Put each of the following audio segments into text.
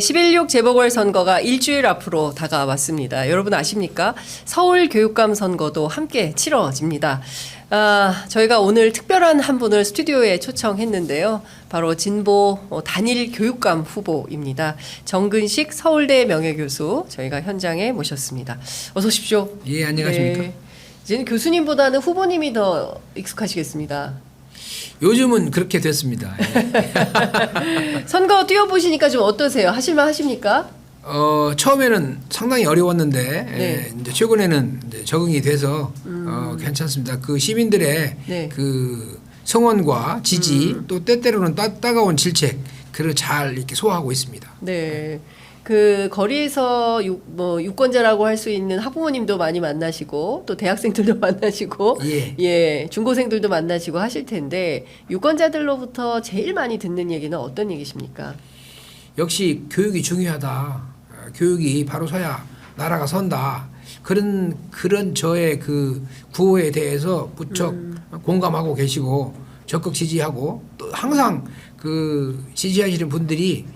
11.6 재보궐선거가 일주일 앞으로 다가왔습니다. 여러분 아십니까? 서울교육감 선거도 함께 치러집니다. 저희가 오늘 특별한 한 분을 스튜디오에 초청했는데요. 바로 진보 단일 교육감 후보입니다. 정근식 서울대 명예교수 저희가 현장에 모셨습니다. 어서 오십시오. 예, 안녕하십니까? 네. 이제는 교수님보다는 후보님이 더 익숙하시겠습니다. 요즘은 그렇게 됐습니다. 예. 선거 뛰어보시니까 좀 어떠세요? 하실만 하십니까? 처음에는 상당히 어려웠는데 네. 이제 최근에는 이제 적응이 돼서 괜찮습니다. 그 시민들의 네. 그 성원과 지지 또 때때로는 따가운 질책 그를 잘 이렇게 소화하고 있습니다. 네. 그 거리에서 유권자라고 할 수 있는 학부모님도 많이 만나시고 또 대학생들도 만나시고 예. 중고생들도 만나시고 하실 텐데 유권자들로부터 제일 많이 듣는 얘기는 어떤 얘기십니까? 역시 교육이 중요하다. 교육이 바로 서야 나라가 선다. 그런 저의 그 구호에 대해서 무척 공감하고 계시고 적극 지지하고 또 항상 그 지지하시는 분들이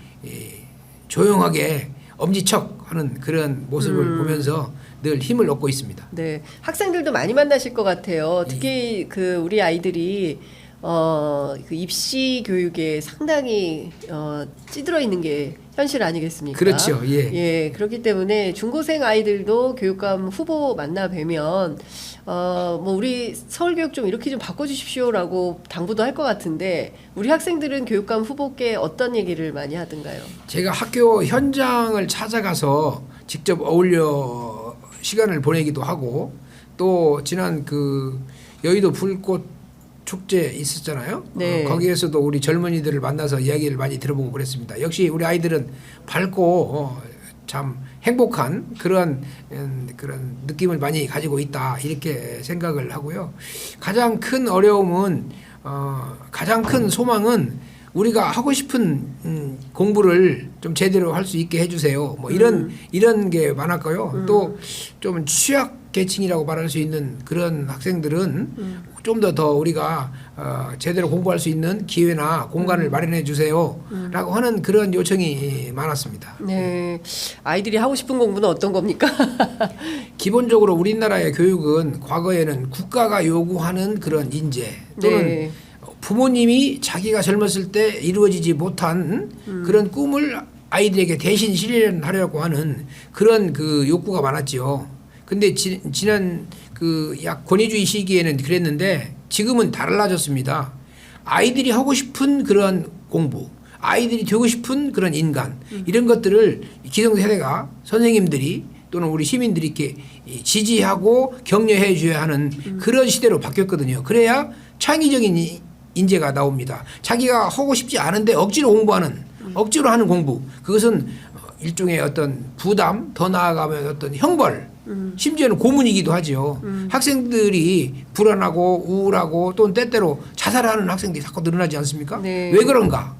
조용하게 엄지척하는 그런 모습을 보면서 늘 힘을 얻고 있습니다. 네, 학생들도 많이 만나실 것 같아요. 특히 그 우리 아이들이 그 입시 교육에 상당히 찌들어 있는 게 현실 아니겠습니까? 그렇죠. 예. 예, 그렇기 때문에 중고생 아이들도 교육감 후보 만나 뵈면 우리 서울교육 좀 이렇게 좀 바꿔주십시오라고 당부도 할 것 같은데 우리 학생들은 교육감 후보께 어떤 얘기를 많이 하던가요? 제가 학교 현장을 찾아가서 직접 어울려 시간을 보내기도 하고 또 지난 그 여의도 불꽃 축제 있었잖아요. 네. 거기에서도 우리 젊은이들을 만나서 이야기를 많이 들어보고 그랬습니다. 역시 우리 아이들은 밝고 참 행복한 그런 느낌을 많이 가지고 있다 이렇게 생각을 하고요. 가장 큰 어려움은 가장 큰 소망은 우리가 하고 싶은 공부를 좀 제대로 할 수 있게 해주세요. 뭐 이런 게 많았고요. 또 좀 취약 계층이라고 말할 수 있는 그런 학생들은 좀 더 우리가 제대로 공부할 수 있는 기회나 공간을 마련해 주세요라고 하는 그런 요청이 많았습니다. 네, 아이들이 하고 싶은 공부는 어떤 겁니까? 기본적으로 우리나라의 교육은 과거에는 국가가 요구하는 그런 인재 또는 네. 부모님이 자기가 젊었을 때 이루어지지 못한 그런 꿈을 아이들에게 대신 실현하려고 하는 그런 그 욕구가 많았지요. 근데 지난 그 약 권위주의 시기에는 그랬는데 지금은 달라졌습니다. 아이들이 하고 싶은 그런 공부, 아이들이 되고 싶은 그런 인간 이런 것들을 기성세대가 선생님들이 또는 우리 시민들이 이렇게 지지하고 격려해 줘야 하는 그런 시대로 바뀌었거든요. 그래야 창의적인 인재가 나옵니다. 자기가 하고 싶지 않은데 억지로 공부하는 억지로 하는 공부 그것은 일종의 어떤 부담 더 나아가면 어떤 형벌 심지어는 고문이기도 하죠. 학생들이 불안하고 우울하고 또는 때때로 자살하는 학생들이 자꾸 늘어나지 않습니까? 네. 왜 그런가?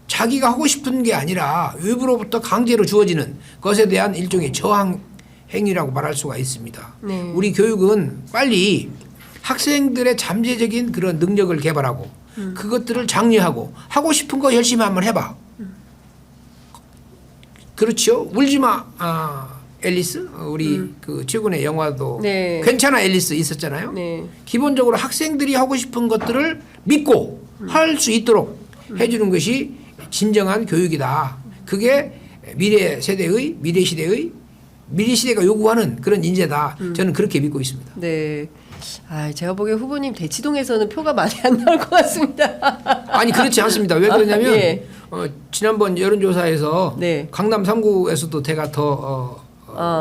자기가 하고 싶은 게 아니라 외부로부터 강제로 주어지는 것에 대한 일종의 저항 행위라고 말할 수가 있습니다. 네. 우리 교육은 빨리 학생들의 잠재적인 그런 능력을 개발하고 그것들을 장려하고 하고 싶은 거 열심히 한번 해봐. 그렇죠. 울지마 앨리스 우리 그 최근에 영화도 네. 괜찮아 앨리스 있었잖아요. 네. 기본적으로 학생들이 하고 싶은 것들을 믿고 할 수 있도록 해주는 것이 진정한 교육이다. 그게 미래 시대가 요구하는 그런 인재다. 저는 그렇게 믿고 있습니다. 네. 제가 보기에 후보님 대치동에서는 표가 많이 안 나올 것 같습니다. 아니 그렇지 않습니다. 왜 그러냐면 예. 지난번 여론조사에서 네. 강남 3구에서도 제가 더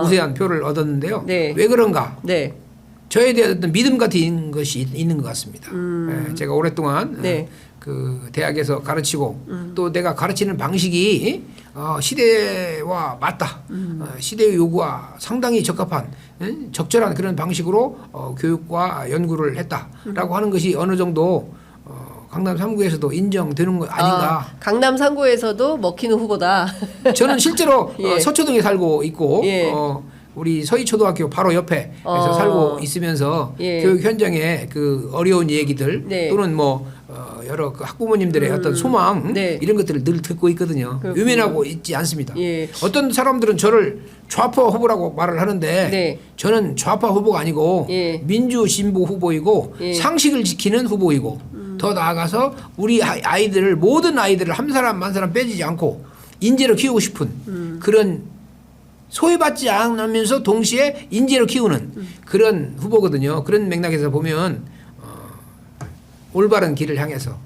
우세한 표를 얻었는데요. 네. 왜 그런가? 네. 저에 대한 어떤 믿음 같은 것이 있는 것 같습니다. 제가 오랫동안 네. 그 대학에서 가르치고 또 내가 가르치는 방식이 시대와 맞다. 시대의 요구와 상당히 적합한 적절한 그런 방식으로 교육과 연구를 했다라고 하는 것이 어느 정도 강남 3구에서도 인정되는 거 아닌가. 강남 3구에서도 먹히는 후보다. 저는 실제로 예. 서초동에 살고 있고 예. 우리 서희초등학교 바로 옆에서 살고 있으면서 예. 교육 현장에 그 어려운 얘기들 네. 또는 뭐 여러 그 학부모님들의 어떤 소망 네. 이런 것들을 늘 듣고 있거든요. 그렇군요. 외면하고 있지 않습니다. 예. 어떤 사람들은 저를 좌파 후보라고 말을 하는데 네. 저는 좌파 후보가 아니고 예. 민주 진보 후보이고 예. 상식을 지키는 후보이고 더 나아가서 우리 아이들을 모든 아이들을 한 사람 한 사람 빼지지 않고 인재로 키우고 싶은 그런 소외받지 않으면서 동시에 인재로 키우는 그런 후보거든요. 그런 맥락에서 보면 올바른 길을 향해서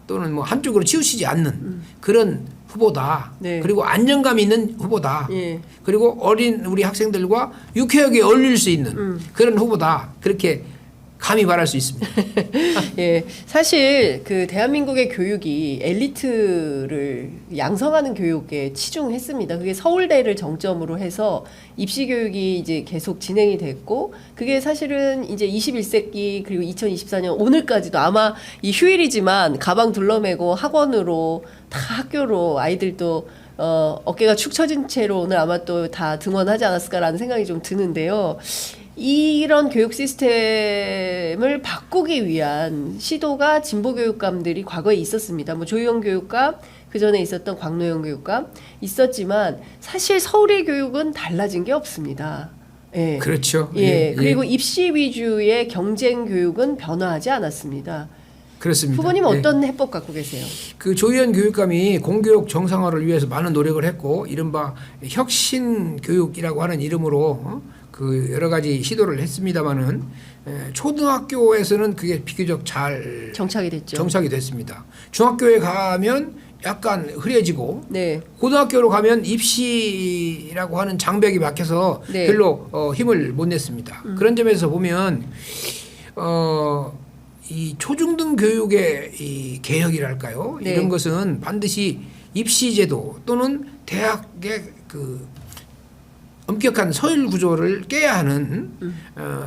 또는 뭐 한쪽으로 치우치지 않는 그런 후보다. 네. 그리고 안정감 있는 후보다. 예. 그리고 어린 우리 학생들과 유쾌하게 어울릴 수 있는 그런 후보다. 그렇게 감히 말할 수 있습니다. 예, 사실 그 대한민국의 교육이 엘리트를 양성하는 교육에 치중했습니다. 그게 서울대를 정점으로 해서 입시 교육이 이제 계속 진행이 됐고, 그게 사실은 이제 21세기 그리고 2024년 오늘까지도 아마 이 휴일이지만 가방 둘러매고 학원으로 다 학교로 아이들도 어깨가 축 처진 채로 오늘 아마 또 다 등원하지 않았을까라는 생각이 좀 드는데요. 이런 교육 시스템을 바꾸기 위한 시도가 진보 교육감들이 과거에 있었습니다. 뭐 조희영 교육감, 그 전에 있었던 광노영 교육감 있었지만 사실 서울의 교육은 달라진 게 없습니다. 예. 그렇죠. 예. 그리고 입시 위주의 경쟁 교육은 변화하지 않았습니다. 그렇습니다. 후보님 어떤 해법 갖고 계세요? 그 조희연 교육감이 공교육 정상화를 위해서 많은 노력을 했고 이른바 혁신 교육이라고 하는 이름으로 그 여러 가지 시도를 했습니다마는 초등학교에서는 그게 비교적 잘 정착이 됐죠. 정착이 됐습니다. 중학교에 가면 약간 흐려지고 네. 고등학교로 가면 입시라고 하는 장벽이 막혀서 네. 별로 힘을 못 냈습니다. 그런 점에서 보면 이 초중등 교육의 이 개혁이랄까요? 네. 이런 것은 반드시 입시제도 또는 대학의 그 엄격한 서열 구조를 깨야 하는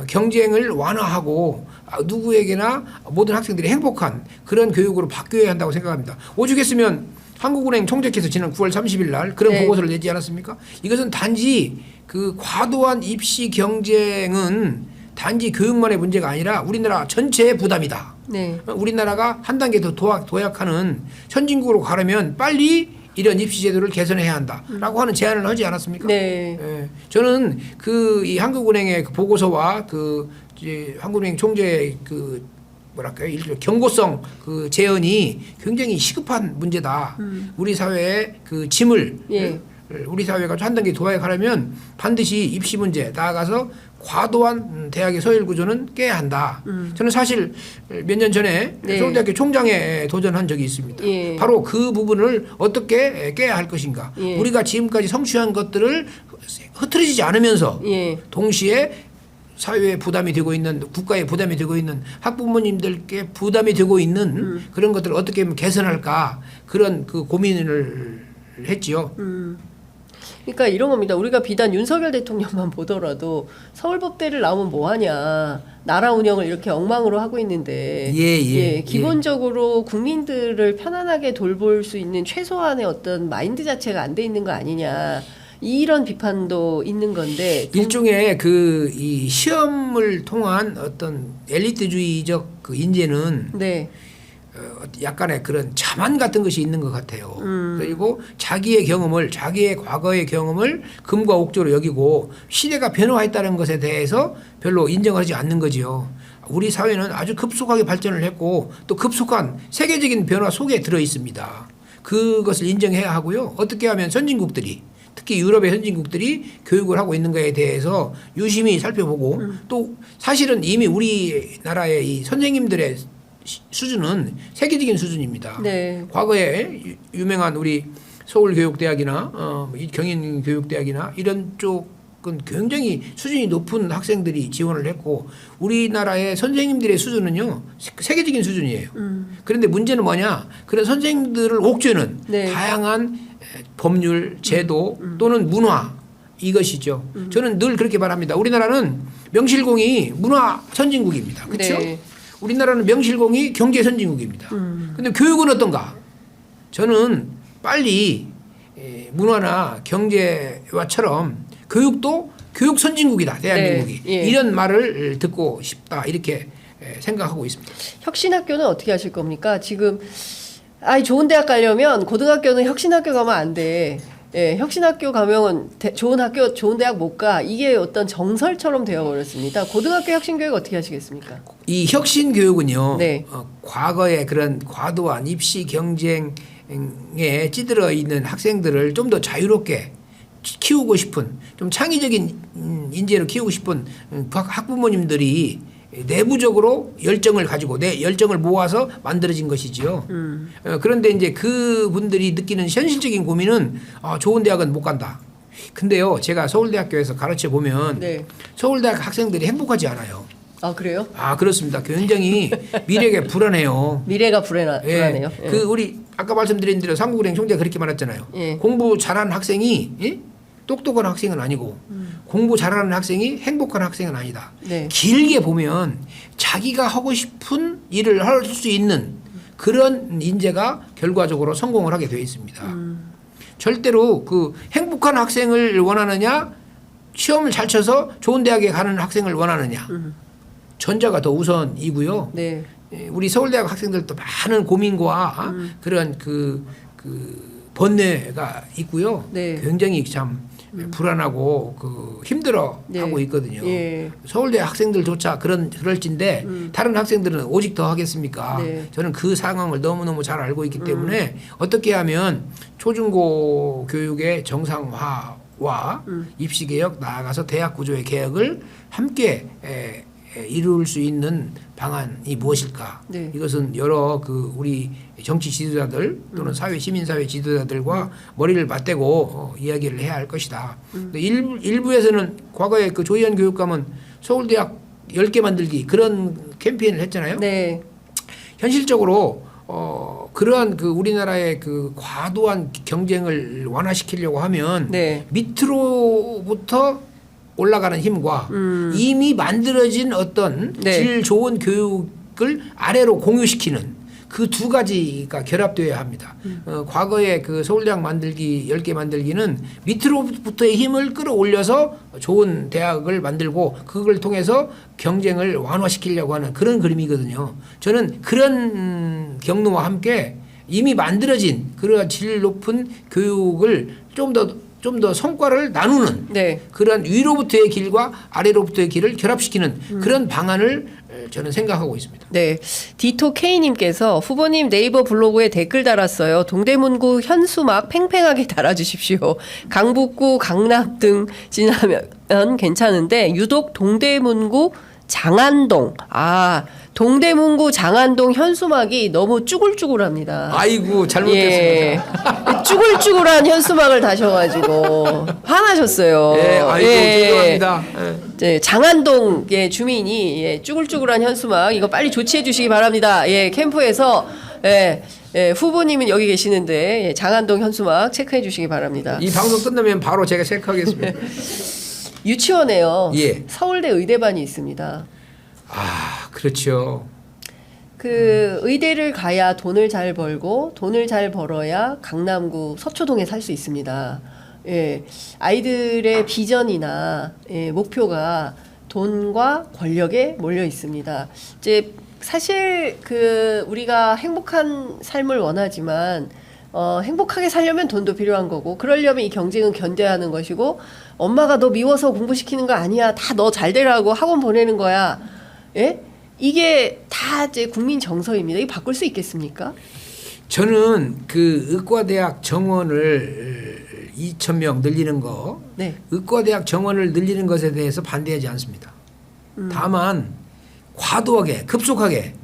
경쟁을 완화하고 누구에게나 모든 학생들이 행복한 그런 교육으로 바뀌어야 한다고 생각합니다. 오죽했으면 한국은행 총재께서 지난 9월 30일 날 그런 네. 보고서를 내지 않았습니까? 이것은 단지 그 과도한 입시 경쟁은 단지 교육만의 문제가 아니라 우리나라 전체의 부담이다. 네. 우리나라가 한 단계 더 도약하는 선진국으로 가려면 빨리 이런 입시 제도를 개선해야 한다라고 하는 제안을 하지 않았습니까? 네. 예, 저는 그 이 한국은행의 그 보고서와 그 이제 한국은행 총재의 그 뭐랄까요 일종의 경고성 그 제언이 굉장히 시급한 문제다. 우리 사회의 그 짐을 예. 우리 사회가 한 단계 도약하려면 반드시 입시 문제 나아가서 과도한 대학의 서열 구조는 깨야 한다. 저는 사실 몇 년 전에 네. 서울대학교 총장에 도전한 적이 있습니다. 예. 바로 그 부분을 어떻게 깨야 할 것인가. 예. 우리가 지금까지 성취한 것들을 흐트러지지 않으면서 예. 동시에 사회에 부담이 되고 있는 국가에 부담이 되고 있는 학부모님들께 부담이 되고 있는 그런 것들을 어떻게 하면 개선할까 그런 그 고민을 했지요. 그러니까 이런 겁니다. 우리가 비단 윤석열 대통령만 보더라도 서울법대를 나오면 뭐하냐. 나라 운영을 이렇게 엉망으로 하고 있는데 기본적으로 국민들을 편안하게 돌볼 수 있는 최소한의 어떤 마인드 자체가 안 돼 있는 거 아니냐. 이런 비판도 있는 건데 일종의 그 이 시험을 통한 어떤 엘리트주의적 그 인재는 네. 약간의 그런 자만 같은 것이 있는 것 같아요. 그리고 자기의 경험을 자기의 과거의 경험을 금과 옥조로 여기고 시대가 변화했다는 것에 대해서 별로 인정하지 않는 거지요. 우리 사회는 아주 급속하게 발전을 했고 또 급속한 세계적인 변화 속에 들어 있습니다. 그것을 인정해야 하고요. 어떻게 하면 선진국들이 특히 유럽의 선진국들이 교육을 하고 있는가에 대해서 유심히 살펴보고 또 사실은 이미 우리나라의 이 선생님들의 수준은 세계적인 수준입니다. 네. 과거에 유명한 우리 서울교육대학이나 경인교육대학이나 이런 쪽은 굉장히 수준이 높은 학생들이 지원을 했고 우리나라의 선생님들의 수준은요 세계적인 수준이에요. 그런데 문제는 뭐냐? 그런 선생님들을 옥죄는 네. 다양한 법률, 제도 또는 문화 이것이죠. 저는 늘 그렇게 말합니다. 우리나라는 명실공히 문화 선진국입니다. 그렇죠? 네. 우리나라는 명실공히 경제 선진국입니다. 그런데 교육은 어떤가? 저는 빨리 문화나 경제와처럼 교육도 교육 선진국이다 대한민국이. 네, 예. 이런 말을 듣고 싶다 이렇게 생각하고 있습니다. 혁신학교는 어떻게 하실 겁니까? 지금 좋은 대학 가려면 고등학교는 혁신학교 가면 안 돼. 예, 혁신학교 가면 좋은 학교, 좋은 대학 못 가. 이게 어떤 정설처럼 되어버렸습니다. 고등학교 혁신교육 어떻게 하시겠습니까? 이 혁신 교육은요. 네. 과거의 그런 과도한 입시 경쟁에 찌들어 있는 학생들을 좀 더 자유롭게 키우고 싶은 좀 창의적인 인재로 키우고 싶은 학부모님들이 내부적으로 열정을 가지고 내 열정을 모아서 만들어진 것이지요. 그런데 이제 그분들이 느끼는 현실적인 고민은 좋은 대학은 못 간다. 근데요, 제가 서울대학교에서 가르쳐 보면 네. 서울대학 학생들이 행복하지 않아요. 아, 그래요? 그렇습니다. 굉장히 미래가 불안해요. 미래가 불안해요. 예. 그 우리 아까 말씀드린 대로 삼국은행 총재가 그렇게 말했잖아요. 예. 공부 잘하는 학생이 똑똑한 학생은 아니고 공부 잘하는 학생이 행복한 학생은 아니다. 네. 길게 보면 자기가 하고 싶은 일을 할 수 있는 그런 인재가 결과적으로 성공을 하게 되어 있습니다. 절대로 그 행복한 학생을 원하느냐 시험을 잘 쳐서 좋은 대학에 가는 학생을 원하느냐 전자가 더 우선이고요. 네. 우리 서울대학 학생들도 많은 고민과 그런 그 번뇌가 있고요. 네. 굉장히 참 불안하고 힘들어하고 네. 있거든요. 예. 서울대 학생들조차 그럴진데 다른 학생들은 오직 더 하겠습니까? 네. 저는 그 상황을 너무너무 잘 알고 있기 때문에 어떻게 하면 초중고 교육의 정상화와 입시개혁 나아가서 대학 구조의 개혁을 함께 이룰 수 있는 방안이 무엇일까? 네. 이것은 여러 우리 정치 지도자들 또는 사회 시민사회 지도자들과 머리를 맞대고 이야기를 해야 할 것이다. 근데 일부에서는 과거에 그 조희연 교육감은 서울대학 10개 만들기 그런 캠페인을 했잖아요. 네. 현실적으로 그러한 우리나라의 과도한 경쟁을 완화시키려고 하면 네. 밑으로부터 올라가는 힘과 이미 만들어진 어떤 네. 질 좋은 교육을 아래로 공유시키는 그 두 가지가 결합되어야 합니다. 과거에 서울대학 만들기 10개 만들기는 밑으로부터의 힘을 끌어올려서 좋은 대학을 만들고 그걸 통해서 경쟁을 완화시키려고 하는 그런 그림이거든요. 저는 그런 경로와 함께 이미 만들어진 그러한 질 높은 교육을 좀 더 성과를 나누는 네. 그런 위로부터의 길과 아래로부터의 길을 결합시키는 그런 방안을 저는 생각하고 있습니다. 네. 디토 K님께서 후보님 네이버 블로그에 댓글 달았어요. 동대문구 현수막 팽팽하게 달아주십시오. 강북구, 강남 등 지나면 괜찮은데 유독 동대문구 장안동 동대문구 장안동 현수막이 너무 쭈글쭈글합니다. 아이고 잘못됐습니다. 쭈글쭈글한 현수막을 다셔가지고 화나셨어요. 아이고 죄송합니다. 네, 장안동의 주민이 쭈글쭈글한 현수막 이거 빨리 조치해 주시기 바랍니다. 캠프에서 후보님은 여기 계시는데 장안동 현수막 체크해 주시기 바랍니다. 이 방송 끝나면 바로 제가 체크하겠습니다. 유치원에요. 예. 서울대 의대반이 있습니다. 그렇죠. 의대를 가야 돈을 잘 벌고 돈을 잘 벌어야 강남구 서초동에 살 수 있습니다. 아이들의 비전이나 목표가 돈과 권력에 몰려 있습니다. 이제 사실 우리가 행복한 삶을 원하지만 행복하게 살려면 돈도 필요한 거고 그러려면 이 경쟁은 견뎌야 하는 것이고 엄마가 너 미워서 공부시키는 거 아니야. 다 너 잘 되라고 학원 보내는 거야. 이게 다 이제 국민 정서입니다. 이거 바꿀 수 있겠습니까? 저는 의과대학 정원을 2,000명 늘리는 거, 네. 의과대학 정원을 늘리는 것에 대해서 반대하지 않습니다. 다만 과도하게 급속하게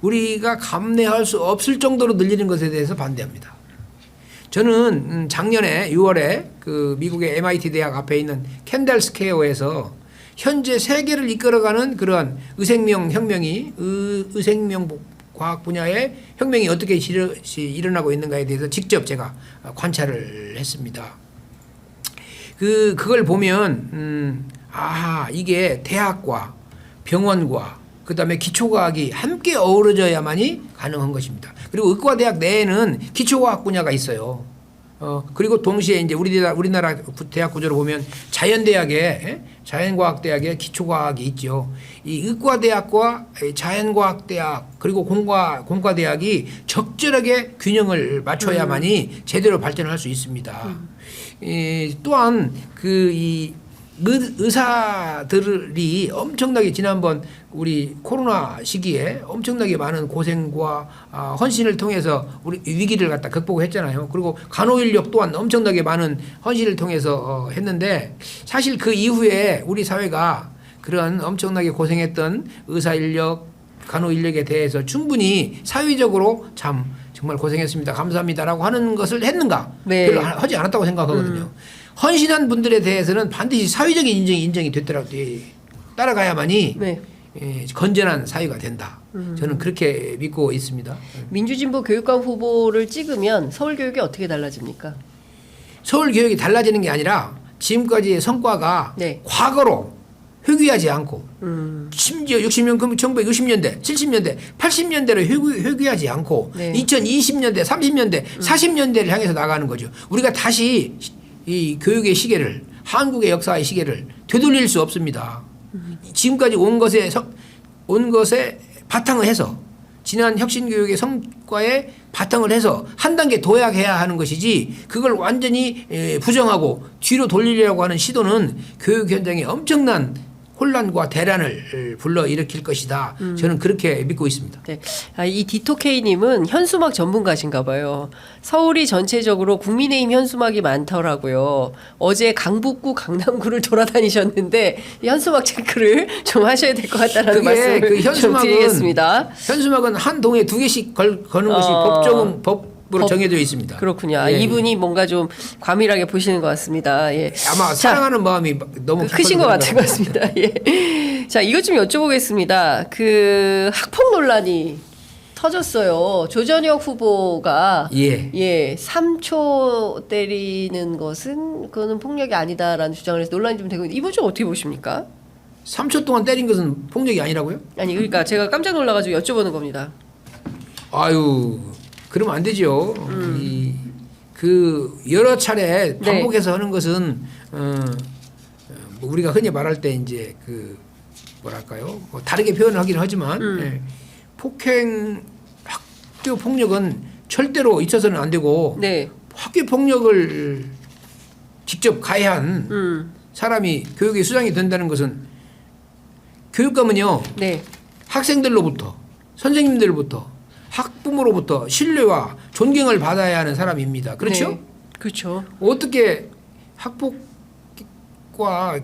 우리가 감내할 수 없을 정도로 늘리는 것에 대해서 반대합니다. 저는 작년에 6월에 미국의 MIT 대학 앞에 있는 캔델 스퀘어에서 현재 세계를 이끌어가는 그러한 의생명 혁명이 의생명 과학 분야의 혁명이 어떻게 일어나고 있는가에 대해서 직접 제가 관찰을 했습니다. 그걸 보면 이게 대학과 병원과 그다음에 기초과학이 함께 어우러져야만이 가능한 것입니다. 그리고 의과대학 내에는 기초과학 분야가 있어요. 그리고 동시에 이제 우리나라 대학 구조를 보면 자연과학대학에 기초과학이 있죠. 이 의과대학과 자연과학대학 그리고 공과대학이 적절하게 균형을 맞춰야만이 제대로 발전할 수 있습니다. 또한 이 의사들이 엄청나게 지난번 우리 코로나 시기에 엄청나게 많은 고생과 헌신을 통해서 우리 위기를 갖다 극복했잖아요. 그리고 간호인력 또한 엄청나게 많은 헌신을 통해서 했는데 사실 그 이후에 우리 사회가 그런 엄청나게 고생했던 의사인력, 간호인력에 대해서 충분히 사회적으로 정말 고생했습니다. 감사합니다라고 하는 것을 했는가? 네. 별로 하지 않았다고 생각하거든요. 헌신한 분들에 대해서는 반드시 사회적인 인정이 됐더라고요. 따라가야만이 네. 건전한 사회가 된다. 저는 그렇게 믿고 있습니다. 민주진보 교육감 후보를 찍으면 서울교육이 어떻게 달라집니까? 서울 교육이 달라지는 게 아니라 지금까지의 성과가 네. 과거로 회귀하지 않고 심지어 1960년대, 70년대, 80년대로 회귀하지 않고 네. 2020년대, 30년대, 40년대를 향해서 나가는 거죠. 우리가 다시 이 교육의 시계를 한국의 역사의 시계를 되돌릴 수 없습니다. 지금까지 온 것에 바탕을 해서 지난 혁신교육의 성과에 바탕을 해서 한 단계 도약해야 하는 것이지 그걸 완전히 부정하고 뒤로 돌리려고 하는 시도는 교육 현장에 엄청난 혼란과 대란을 불러일으킬 것이다. 저는 그렇게 믿고 있습니다. 네. 이 디토케이님은 현수막 전문가신가 봐요. 서울이 전체적으로 국민의힘 현수막이 많더라고요. 어제 강북구, 강남구를 돌아다니셨는데 현수막 체크를 좀 하셔야 될 것 같다는 말씀을 좀 드리겠습니다. 현수막은 한 동에 2개씩 거는 것이 법으로 정해져 있습니다. 그렇군요. 예. 이분이 뭔가 좀 과밀하게 보시는 것 같습니다. 예. 아마 사랑하는 마음이 너무 크신 것 같은 것 같습니다. 예. 자, 이것 좀 여쭤보겠습니다. 그 학폭 논란이 터졌어요. 조전혁 후보가 예. 3초 때리는 것은 그거는 폭력이 아니다라는 주장을 해서 논란이 좀 되고 있는데 이번 주 어떻게 보십니까? 3초 동안 때린 것은 폭력이 아니라고요? 아니 그러니까 제가 깜짝 놀라가지고 여쭤보는 겁니다. 아유, 그러면 안 되죠. 그 여러 차례 반복해서 하는 것은 뭐 우리가 흔히 말할 때 이제 그 뭐랄까요? 뭐 다르게 표현을 하긴 하지만 폭행, 학교 폭력은 절대로 있어서는 안 되고 네. 학교 폭력을 직접 가해한 사람이 교육의 수장이 된다는 것은 교육감은요. 네. 학생들로부터 선생님들로부터 학부모로부터 신뢰와 존경을 받아야 하는 사람입니다. 그렇죠? 네. 그렇죠. 어떻게 학폭과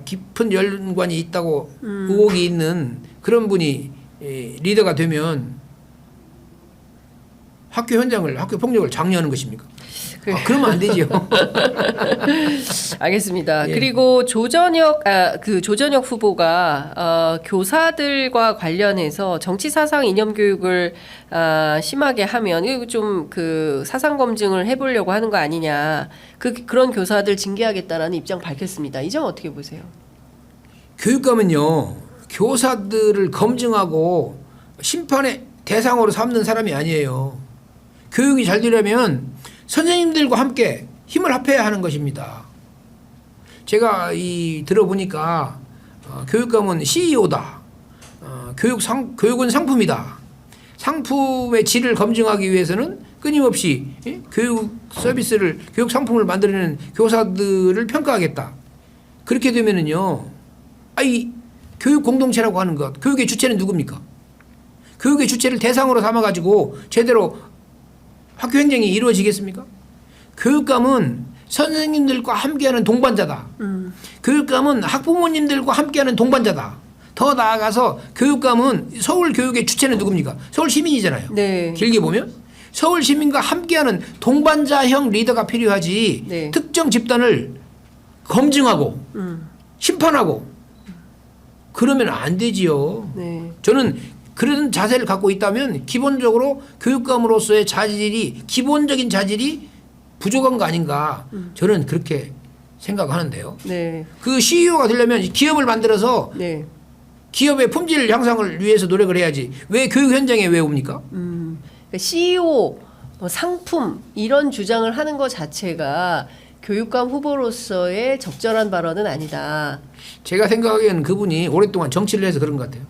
깊은 연관이 있다고 의혹이 있는 그런 분이 리더가 되면 학교 현장을 학교 폭력을 장려하는 것입니까? 그러면 안 되죠. 알겠습니다. 예. 그리고 조전혁 후보가 교사들과 관련해서 정치 사상 이념 교육을 심하게 하면 이거 좀 그 사상 검증을 해보려고 하는 거 아니냐. 그런 교사들 징계하겠다라는 입장 밝혔습니다. 이 점 어떻게 보세요? 교육감은요 교사들을 검증하고 심판의 대상으로 삼는 사람이 아니에요. 교육이 잘 되려면 선생님들과 함께 힘을 합해야 하는 것입니다. 제가 들어보니까 교육감은 CEO다. 교육은 상품이다. 상품의 질을 검증하기 위해서는 끊임없이 교육 서비스를 교육 상품을 만들어내는 교사들을 평가하겠다. 그렇게 되면은요, 교육 공동체라고 하는 것, 교육의 주체는 누굽니까? 교육의 주체를 대상으로 삼아가지고 제대로 학교 행정이 이루어지겠습니까? 교육감은 선생님들과 함께하는 동반자다. 교육감은 학부모님들과 함께하는 동반자다. 더 나아가서 교육감은 서울 교육의 주체는 누굽니까? 서울 시민이잖아요. 네. 길게 보면 서울 시민과 함께하는 동반자형 리더가 필요하지. 네. 특정 집단을 검증하고 심판하고 그러면 안 되지요. 네. 저는 그런 자세를 갖고 있다면 기본적으로 교육감으로서의 기본적인 자질이 부족한 거 아닌가. 저는 그렇게 생각하는데요. 네. 그 CEO가 되려면 기업을 만들어서 네. 기업의 품질 향상을 위해서 노력을 해야지. 왜 교육 현장에 왜 옵니까? 그러니까 CEO 상품 이런 주장을 하는 것 자체가 교육감 후보로서의 적절한 발언은 아니다. 제가 생각하기에는 그분이 오랫동안 정치를 해서 그런 것 같아요.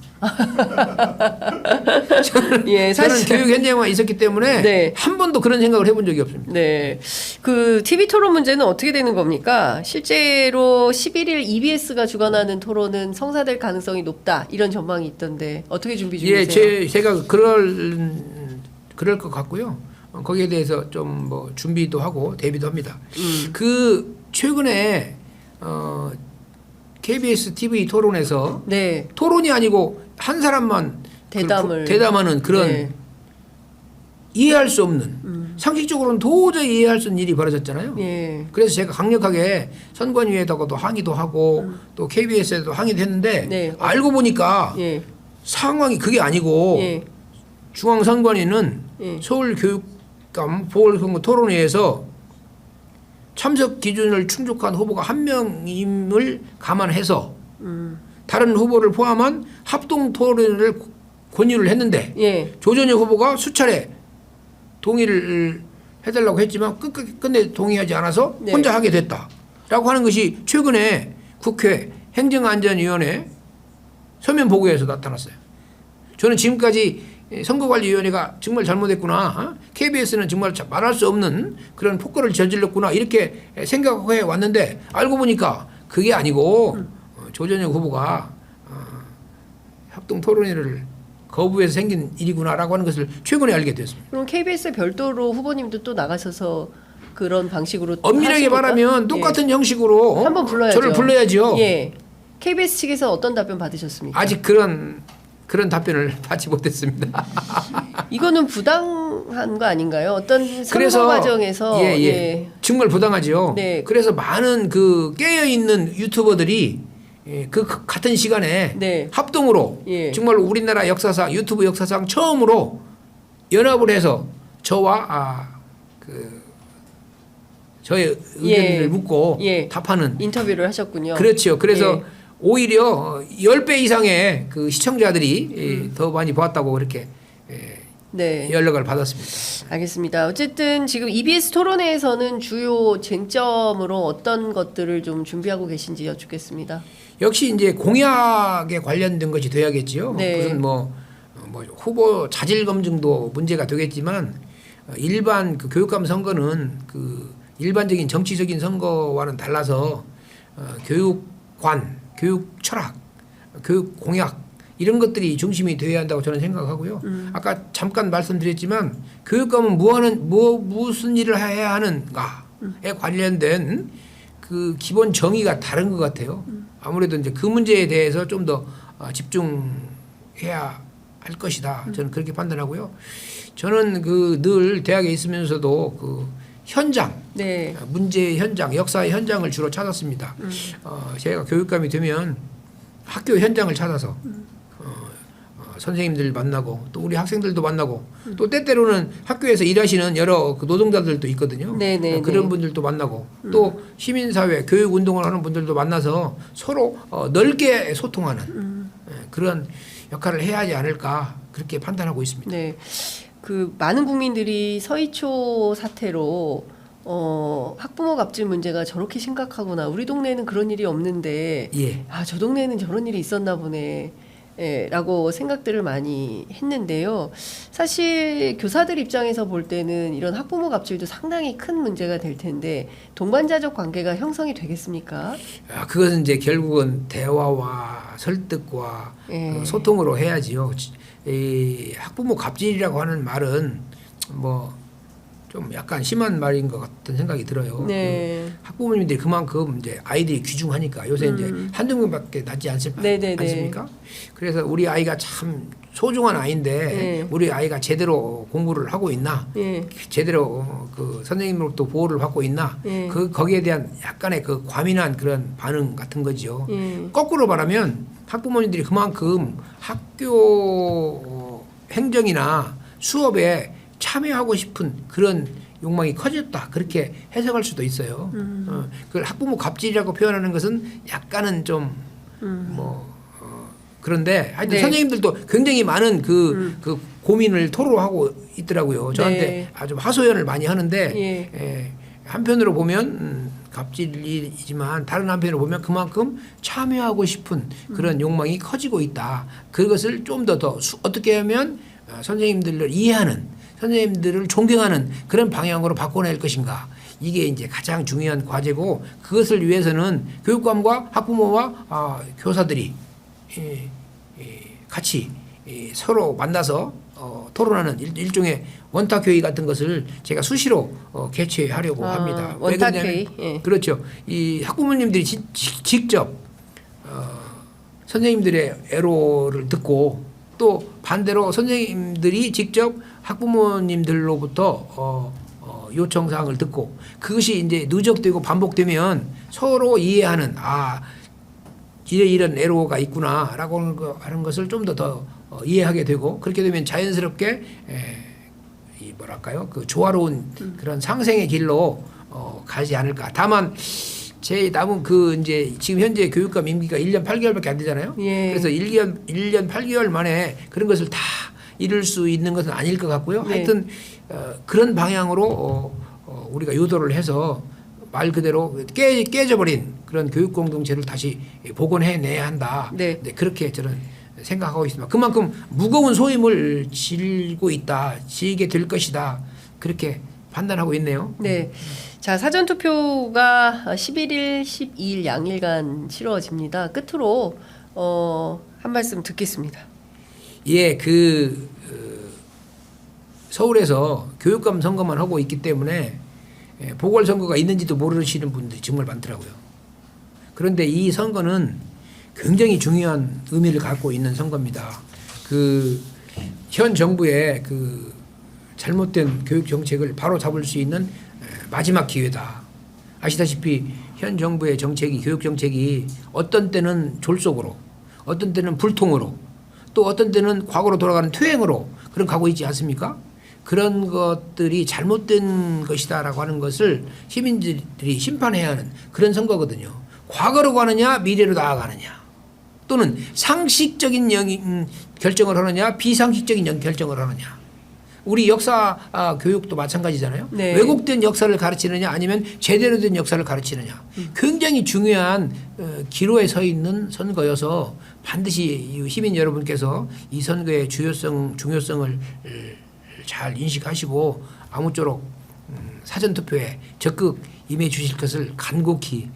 예, 저는 사실 교육 현장에 있었기 때문에 네. 한 번도 그런 생각을 해본 적이 없습니다. 네. 그 TV 토론 문제는 어떻게 되는 겁니까? 실제로 11일 EBS가 주관하는 토론은 성사될 가능성이 높다. 이런 전망이 있던데 어떻게 준비 중이세요? 예, 제가 그럴 것 같고요. 거기에 대해서 좀 뭐 준비도 하고 대비도 합니다. 그 최근에 KBS TV 토론에서 네. 토론이 아니고 한 사람만 대담하는 그런 네. 이해할 수 없는 상식적으로는 도저히 이해할 수 없는 일이 벌어졌잖아요. 예. 그래서 제가 강력하게 선관위에다가도 항의도 하고 또 KBS에도 항의도 했는데 네. 알고 보니까 예. 상황이 그게 아니고 예. 중앙선관위는 예. 서울교육감 보궐선거 토론회에서 참석 기준을 충족한 후보가 한 명임을 감안해서 다른 후보를 포함한 합동 토론을 권유를 했는데 예. 조전혁 후보가 수차례 동의를 해달라고 했지만 끝내 동의하지 않아서 네. 혼자 하게 됐다라고 하는 것이 최근에 국회 행정안전위원회 서면 보고에서 나타났어요. 저는 지금까지 선거관리위원회가 정말 잘못했구나. KBS는 정말 말할 수 없는 그런 폭거를 저질렀구나. 이렇게 생각해 왔는데 알고 보니까 그게 아니고 조전혁 후보가 합동 토론회를 거부해서 생긴 일이구나라고 하는 것을 최근에 알게 됐습니다. 그럼 KBS에 별도로 후보님도 또 나가셔서 그런 방식으로 엄밀하게 하십니까? 말하면 똑같은 형식으로 한번 불러야죠. 저를 불러야죠. 예. KBS 측에서 어떤 답변 받으셨습니까? 아직 그런 답변을 받지 못했습니다. 이거는 부당한 거 아닌가요? 어떤 선거 그래서 과정에서 예. 정말 부당하죠. 네. 그래서 많은 그 깨어 있는 유튜버들이 그 같은 시간에 네. 합동으로 예. 정말 우리나라 역사상 유튜브 역사상 처음으로 연합을 해서 저와 저의 의견을 묻고 예. 답하는 인터뷰를 하셨군요. 그렇죠. 그래서 예. 오히려 10배 이상의 그 시청자들이 더 많이 보았다고 그렇게 네. 연락을 받았습니다. 알겠습니다. 어쨌든 지금 EBS 토론회에서는 주요 쟁점으로 어떤 것들을 좀 준비하고 계신지 여쭙겠습니다. 역시 이제 공약에 관련된 것이 돼야겠지요. 네. 무슨 뭐 후보 자질 검증도 문제가 되겠지만 일반 그 교육감 선거는 그 일반적인 정치적인 선거와는 달라서 교육관, 교육 철학, 교육 공약 이런 것들이 중심이 되어야 한다고 저는 생각하고요. 아까 잠깐 말씀드렸지만 교육감은 무슨 일을 해야 하는가에 관련된 그 기본 정의가 다른 것 같아요. 아무래도 이제 그 문제에 대해서 좀 더 집중해야 할 것이다. 저는 그렇게 판단하고요. 저는 그 늘 대학에 있으면서도 그 현장, 네. 문제의 현장, 역사의 현장을 주로 찾았습니다. 제가 교육감이 되면 학교 현장을 찾아서 선생님들 만나고 또 우리 학생들도 만나고 또 때때로는 학교에서 일하시는 여러 그 노동자들도 있거든요. 네네. 그런 분들도 만나고 또 시민사회 교육운동을 하는 분들도 만나서 서로 넓게 소통하는 그런 역할을 해야 하지 않을까 그렇게 판단하고 있습니다. 네. 그 많은 국민들이 서희초 사태로 학부모 갑질 문제가 저렇게 심각하구나. 우리 동네에는 그런 일이 없는데 예. 저 동네에는 저런 일이 있었나 보네. 라고 생각들을 많이 했는데요. 사실 교사들 입장에서 볼 때는 이런 학부모 갑질도 상당히 큰 문제가 될 텐데 동반자적 관계가 형성이 되겠습니까? 그것은 이제 결국은 대화와 설득과 예. 소통으로 해야지요. 이 학부모 갑질이라고 하는 말은 뭐 좀 약간 심한 말인 것 같은 생각이 들어요. 네. 그 학부모님들이 그만큼 이제 아이들이 귀중하니까 요새 이제 한두 명밖에 낳지 않습니까? 그래서 우리 아이가 참 소중한 아이인데 네. 우리 아이가 제대로 공부를 하고 있나, 예. 제대로 그 선생님으로부터 보호를 받고 있나, 예. 거기에 대한 약간의 그 과민한 그런 반응 같은 거죠. 예. 거꾸로 말하면 학부모님들이 그만큼 학교 행정이나 수업에 참여하고 싶은 그런 욕망이 커졌다 그렇게 해석할 수도 있어요. 그걸 학부모 갑질이라고 표현하는 것은 약간은 좀 그런데 하여튼 네. 선생님들도 굉장히 많은 그 고민을 토로하고 있더라고요. 저한테 네. 아주 하소연을 많이 하는데 예. 한편으로 보면 갑질이지만 다른 한편으로 보면 그만큼 참여하고 싶은 그런 욕망이 커지고 있다. 그것을 좀 더 어떻게 하면 선생님들을 이해하는, 선생님들을 존경하는 그런 방향으로 바꿔낼 것인가. 이게 이제 가장 중요한 과제고, 그것을 위해서는 교육감과 학부모와 교사들이 같이 서로 만나서 토론하는 일종의 원탁회의 같은 것을 제가 수시로 개최하려고 합니다. 왜 원탁회의. 그러냐면 예. 그렇죠. 이 학부모님들이 직접 선생님들의 애로를 듣고, 또 반대로 선생님들이 직접 학부모님들로부터 요청 사항을 듣고, 그것이 이제 누적되고 반복되면 서로 이해하는, 이런 애로가 있구나라고 하는 것을 좀 더 이해하게 되고, 그렇게 되면 자연스럽게 이 뭐랄까요, 그 조화로운 그런 상생의 길로 가지 않을까. 다만 제 남은 그 이제 지금 현재 교육감 임기가 1년 8개월밖에 안 되잖아요. 예. 그래서 1년 8개월 만에 그런 것을 다 이룰 수 있는 것은 아닐 것 같고요. 네. 하여튼 그런 방향으로 우리가 유도를 해서 말 그대로 깨져버린 그런 교육 공동체를 다시 복원해내야 한다. 네. 네, 그렇게 저는 생각하고 있습니다. 그만큼 무거운 소임을 지게 될 것이다. 그렇게 판단하고 있네요. 네. 자, 사전 투표가 11일, 12일 양일간 치러집니다. 끝으로 한 말씀 듣겠습니다. 예, 서울에서 교육감 선거만 하고 있기 때문에 보궐선거가 있는지도 모르시는 분들이 정말 많더라고요. 그런데 이 선거는 굉장히 중요한 의미를 갖고 있는 선거입니다. 현 정부의 잘못된 교육 정책을 바로 잡을 수 있는 마지막 기회다. 아시다시피 현 정부의 정책이, 교육 정책이 어떤 때는 졸속으로, 어떤 때는 불통으로, 또 어떤 때는 과거로 돌아가는 퇴행으로 그런 가고 있지 않습니까? 그런 것들이 잘못된 것이다라고 하는 것을 시민들이 심판해야 하는 그런 선거거든요. 과거로 가느냐, 미래로 나아가느냐, 또는 상식적인 결정을 하느냐, 비상식적인 결정을 하느냐. 우리 역사 교육도 마찬가지잖아요. 네. 왜곡된 역사를 가르치느냐, 아니면 제대로 된 역사를 가르치느냐. 굉장히 중요한 기로에 서 있는 선거여서 반드시 시민 여러분께서 이 선거의 중요성을 잘 인식하시고 아무쪼록 사전투표에 적극 임해 주실 것을 간곡히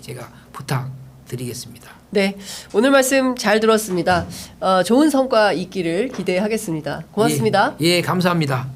제가 부탁드리겠습니다. 네, 오늘 말씀 잘 들었습니다. 좋은 성과 있기를 기대하겠습니다. 고맙습니다. 예, 감사합니다.